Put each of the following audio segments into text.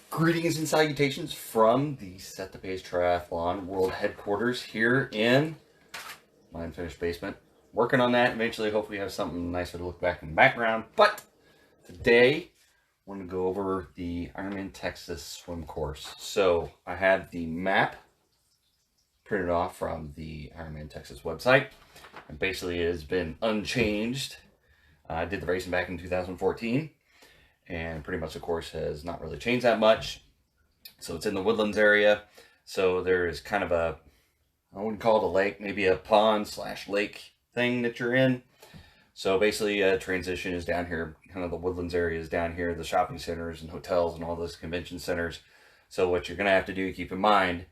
Greetings and salutations from the Set the Pace Triathlon World Headquarters here in my unfinished basement. Working on that. Eventually, hopefully, have something nicer to look back in the background. But today, I want to go over the IRONMAN Texas swim course. So I have the map printed off from the IRONMAN Texas website. And basically, it has been unchanged. I did the racing back in 2014. And pretty much the course has not really changed that much. So it's in the Woodlands area. So there is kind of a, I wouldn't call it a lake, maybe a pond / lake thing that you're in. So basically transition is down here, kind of the Woodlands area is down here, the shopping centers and hotels and all those convention centers. So what you're going to have to do, keep in mind,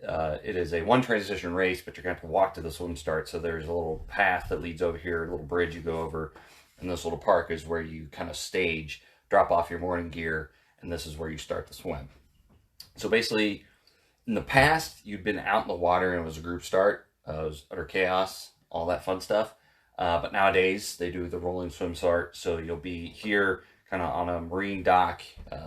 it is a one transition race, but you're going to have to walk to the swim start. So there's a little path that leads over here, a little bridge you go over, and this little park is where you kind of stage, drop off your morning gear, and this is where you start the swim. So basically, in the past, you'd been out in the water and it was a group start. It was utter chaos, all that fun stuff. But nowadays, they do the rolling swim start, so you'll be here kind of on a marine dock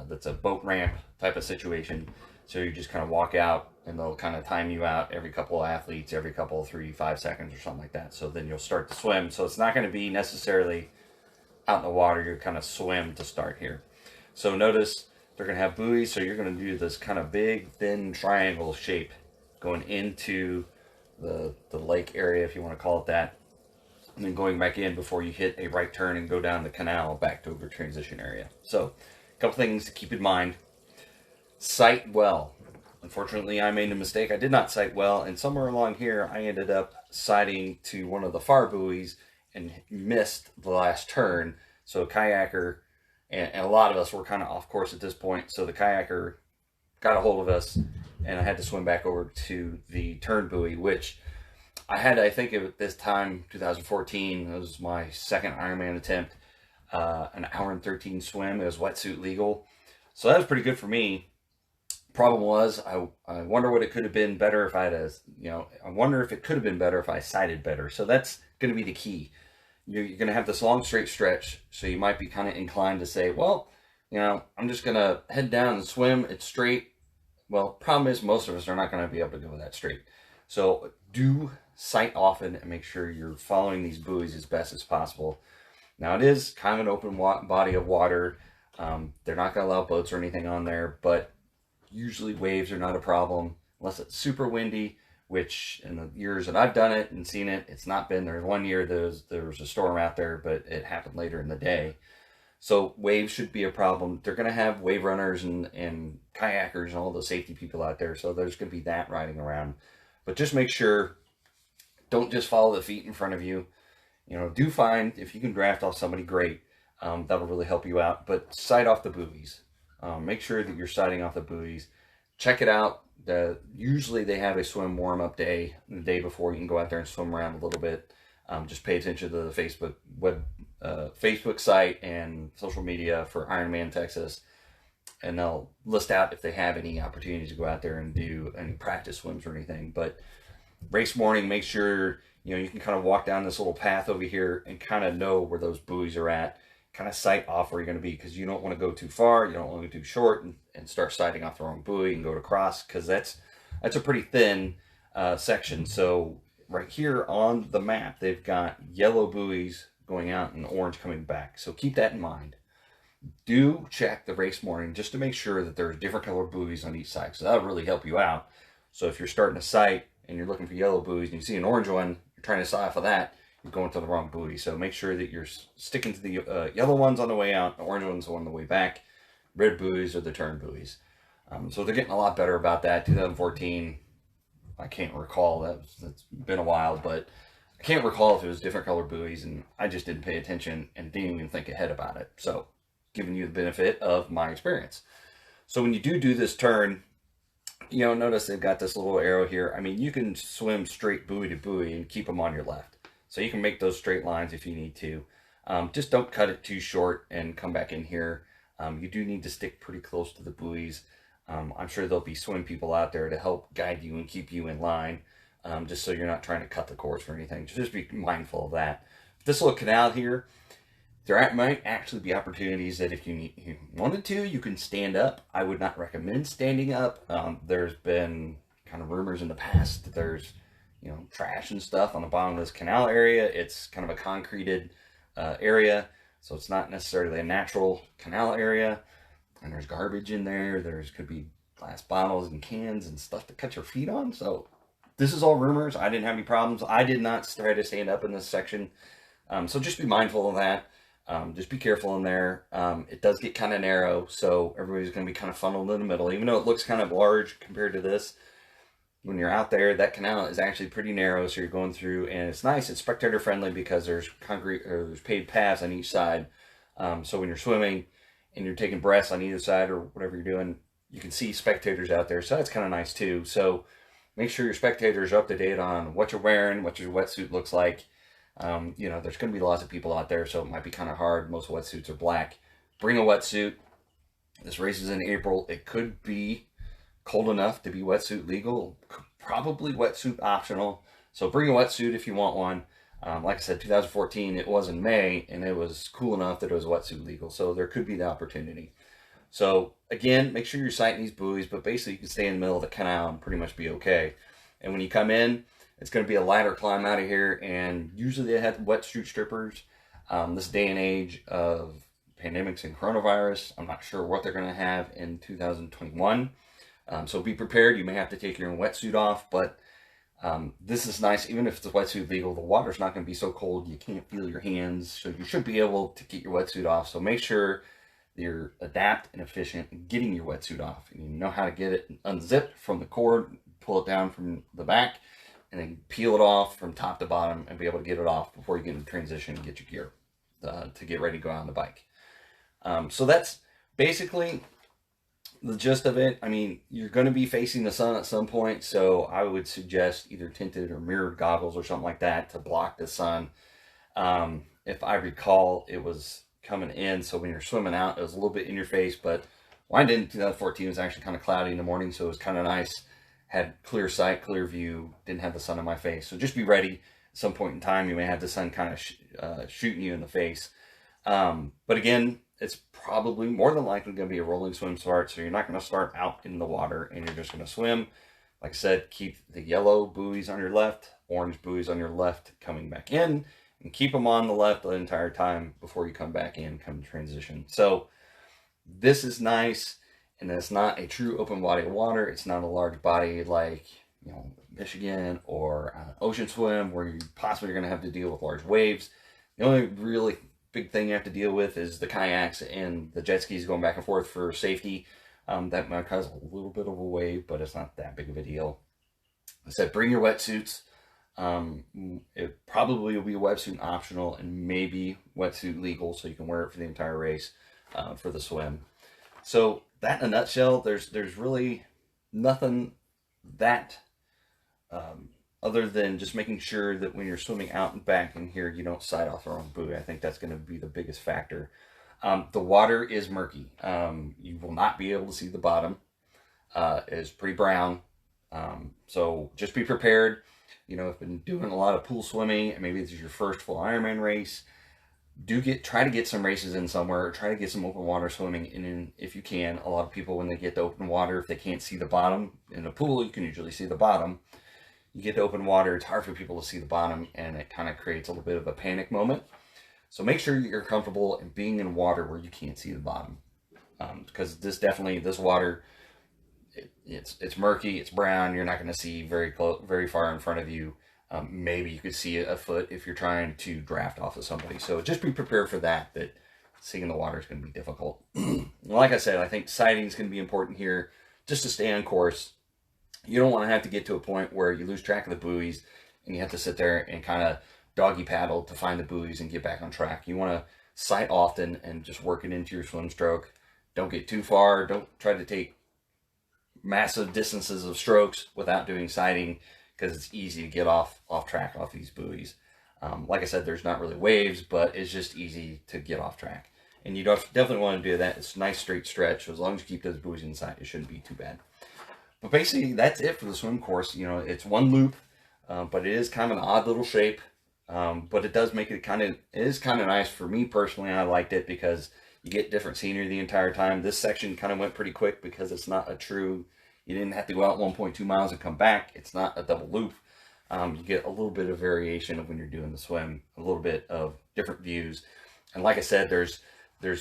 that's a boat ramp type of situation. So you just kind of walk out, and they'll kind of time you out every couple of athletes, every couple of 3-5 seconds or something like that. So then you'll start to swim. So it's not going to be necessarily out in the water, you kind of swim to start here. So notice they're going to have buoys, so you're going to do this kind of big, thin triangle shape going into the lake area, if you want to call it that, and then going back in before you hit a right turn and go down the canal back to the transition area. So a couple things to keep in mind. Sight well. Unfortunately, I made a mistake. I did not sight well, and somewhere along here, I ended up sighting to one of the far buoys and missed the last turn. So a kayaker, and a lot of us were kind of off course at this point. So the kayaker got a hold of us, and I had to swim back over to the turn buoy, which I had, I think at this time, 2014, it was my second Ironman attempt, an hour and 13 swim. It was wetsuit legal. So that was pretty good for me. Problem was, I wonder what it could have been better if I had I wonder if it could have been better if I sighted better. So that's going to be the key. You're going to have this long straight stretch, so you might be kind of inclined to say, well, I'm just going to head down and swim. It's straight. Well, problem is most of us are not going to be able to go that straight. So do sight often and make sure you're following these buoys as best as possible. Now it is kind of an open body of water. They're not going to allow boats or anything on there, but usually waves are not a problem unless it's super windy, which in the years that I've done it and seen it, it's not been. There was one year there was a storm out there, but it happened later in the day. So waves should be a problem. They're going to have wave runners and kayakers and all the safety people out there. So there's going to be that riding around. But just make sure, don't just follow the feet in front of you. Do find, if you can draft off somebody, great. That'll really help you out. But sight off the buoys. Make sure that you're sighting off the buoys. Check it out. Usually they have a swim warm-up day the day before. You can go out there and swim around a little bit. Just pay attention to the Facebook site and social media for Ironman Texas, and they'll list out if they have any opportunities to go out there and do any practice swims or anything. But race morning, make sure you can kind of walk down this little path over here and kind of know where those buoys are at. Kind of sight off where you're going to be, because you don't want to go too far, you don't want to go too short and start sighting off the wrong buoy and go to cross, because that's a pretty thin section. So right here on the map, they've got yellow buoys going out and orange coming back. So keep that in mind. Do check the race morning just to make sure that there's different colored buoys on each side, so that'll really help you out. So if you're starting to sight and you're looking for yellow buoys and you see an orange one, you're trying to sight off of that, you're going to the wrong buoy. So make sure that you're sticking to the yellow ones on the way out, the orange ones on the way back. Red buoys are the turn buoys. So they're getting a lot better about that. 2014, I can't recall. That's been a while, but I can't recall if it was different colored buoys, and I just didn't pay attention and didn't even think ahead about it. So giving you the benefit of my experience. So when you do this turn, notice they've got this little arrow here. I mean, you can swim straight buoy to buoy and keep them on your left. So you can make those straight lines if you need to. Just don't cut it too short and come back in here. You do need to stick pretty close to the buoys. I'm sure there'll be swim people out there to help guide you and keep you in line, just so you're not trying to cut the course or anything. Just be mindful of that. This little canal here, There might actually be opportunities that if you wanted to, you can stand up. I would not recommend standing up. There's been kind of rumors in the past that there's, trash and stuff on the bottom of this canal area. It's kind of a concreted area, so it's not necessarily a natural canal area. And there's garbage in there. Could be glass bottles and cans and stuff to cut your feet on. So this is all rumors. I didn't have any problems. I did not try to stand up in this section. So just be mindful of that. Just be careful in there. It does get kind of narrow, so everybody's going to be kind of funneled in the middle. Even though it looks kind of large compared to this, when you're out there, that canal is actually pretty narrow, so you're going through, and it's nice. It's spectator friendly because there's concrete or there's paved paths on each side. So when you're swimming and you're taking breaths on either side or whatever you're doing, you can see spectators out there. So that's kind of nice too. So make sure your spectators are up to date on what you're wearing, what your wetsuit looks like. There's going to be lots of people out there, so it might be kind of hard. Most wetsuits are black. Bring a wetsuit. This race is in April. It could be cold enough to be wetsuit legal, probably wetsuit optional. So bring a wetsuit if you want one. Like I said, 2014, it was in May, and it was cool enough that it was wetsuit legal. So there could be the opportunity. So again, make sure you're sighting these buoys, but basically you can stay in the middle of the canal and pretty much be okay. And when you come in, it's going to be a ladder climb out of here, and usually they have wetsuit strippers. This day and age of pandemics and coronavirus, I'm not sure what they're going to have in 2021. So be prepared. You may have to take your own wetsuit off, but this is nice. Even if it's wetsuit legal, the water's not going to be so cold you can't feel your hands, so you should be able to get your wetsuit off. So make sure you're adept and efficient in getting your wetsuit off, and you know how to get it unzipped from the cord, pull it down from the back, and then peel it off from top to bottom and be able to get it off before you get into transition and get your gear to get ready to go on the bike. So that's basically the gist of it. I mean, you're going to be facing the sun at some point, so I would suggest either tinted or mirrored goggles or something like that to block the sun. If I recall, it was coming in, so when you're swimming out, it was a little bit in your face, but when I did in 2014, it was actually kind of cloudy in the morning, so it was kind of nice. Had clear sight, clear view, didn't have the sun in my face. So just be ready. At some point in time, you may have the sun kind of shooting you in the face. But again, it's probably more than likely going to be a rolling swim start. So you're not going to start out in the water and you're just going to swim. Like I said, keep the yellow buoys on your left, orange buoys on your left coming back in, and keep them on the left the entire time before you come back in, come to transition. So this is nice. And it's not a true open body of water. It's not a large body like, Michigan or Ocean Swim, where you possibly are going to have to deal with large waves. The only really big thing you have to deal with is the kayaks and the jet skis going back and forth for safety. That might cause a little bit of a wave, but it's not that big of a deal. I said, bring your wetsuits. It probably will be wetsuit optional and maybe wetsuit legal, so you can wear it for the entire race for the swim. So that in a nutshell, there's really nothing that other than just making sure that when you're swimming out and back in here, you don't side off the wrong buoy. I think that's going to be the biggest factor. The water is murky. You will not be able to see the bottom. It's pretty brown. So just be prepared. I've been doing a lot of pool swimming, and maybe this is your first full Ironman race. Try to get some races in somewhere, or try to get some open water swimming in if you can. A lot of people, when they get to open water, if they can't see the bottom in a pool, you can usually see the bottom. You get to open water, it's hard for people to see the bottom, and it kind of creates a little bit of a panic moment. So make sure you're comfortable in being in water where you can't see the bottom, because this water, it's murky, it's brown. You're not going to see very far in front of you. Maybe you could see a foot if you're trying to draft off of somebody. So just be prepared for that seeing the water is going to be difficult. Like I said, I think sighting is going to be important here just to stay on course. You don't want to have to get to a point where you lose track of the buoys and you have to sit there and kind of doggy paddle to find the buoys and get back on track. You want to sight often and just work it into your swim stroke. Don't get too far. Don't try to take massive distances of strokes without doing sighting, because it's easy to get off track off these buoys. Like I said, there's not really waves, but it's just easy to get off track. And you definitely want to do that. It's a nice straight stretch. So as long as you keep those buoys inside, it shouldn't be too bad. But basically, that's it for the swim course. It's one loop, but it is kind of an odd little shape. But it does make it it is kind of nice for me personally. I liked it because you get different scenery the entire time. This section kind of went pretty quick because it's not a true, you didn't have to go out 1.2 miles and come back. It's not a double loop. You get a little bit of variation of when you're doing the swim, a little bit of different views. And like I said, there's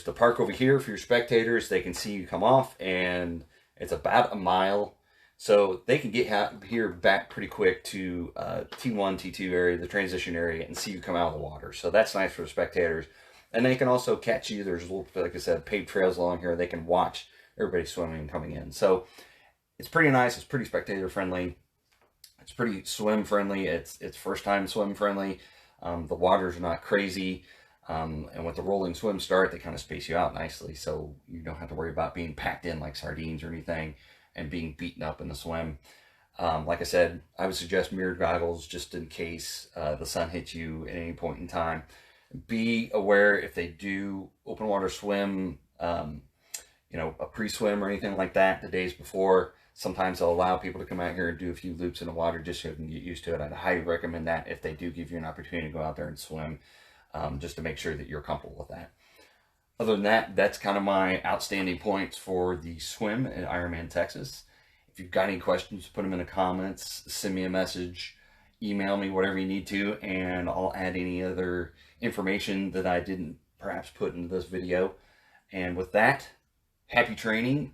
the park over here for your spectators. They can see you come off, and it's about a mile. So they can get here back pretty quick to T1, T2 area, the transition area, and see you come out of the water. So that's nice for the spectators. And they can also catch you. There's a little, like I said, paved trails along here. They can watch everybody swimming and coming in. So it's pretty nice. It's pretty spectator friendly. It's pretty swim friendly. It's first time swim friendly. The water's not crazy. And with the rolling swim start, they kind of space you out nicely. So you don't have to worry about being packed in like sardines or anything and being beaten up in the swim. Like I said, I would suggest mirrored goggles just in case the sun hits you at any point in time. Be aware if they do open water swim, you know, a pre-swim or anything like that the days before. Sometimes they'll allow people to come out here and do a few loops in the water just so you can get used to it. I'd highly recommend that if they do give you an opportunity to go out there and swim, just to make sure that you're comfortable with that. Other than that, that's kind of my outstanding points for the swim at IRONMAN Texas. If you've got any questions, put them in the comments, send me a message, email me, whatever you need to, and I'll add any other information that I didn't perhaps put into this video. And with that, happy training.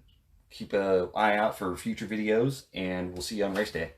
Keep an eye out for future videos, and we'll see you on race day.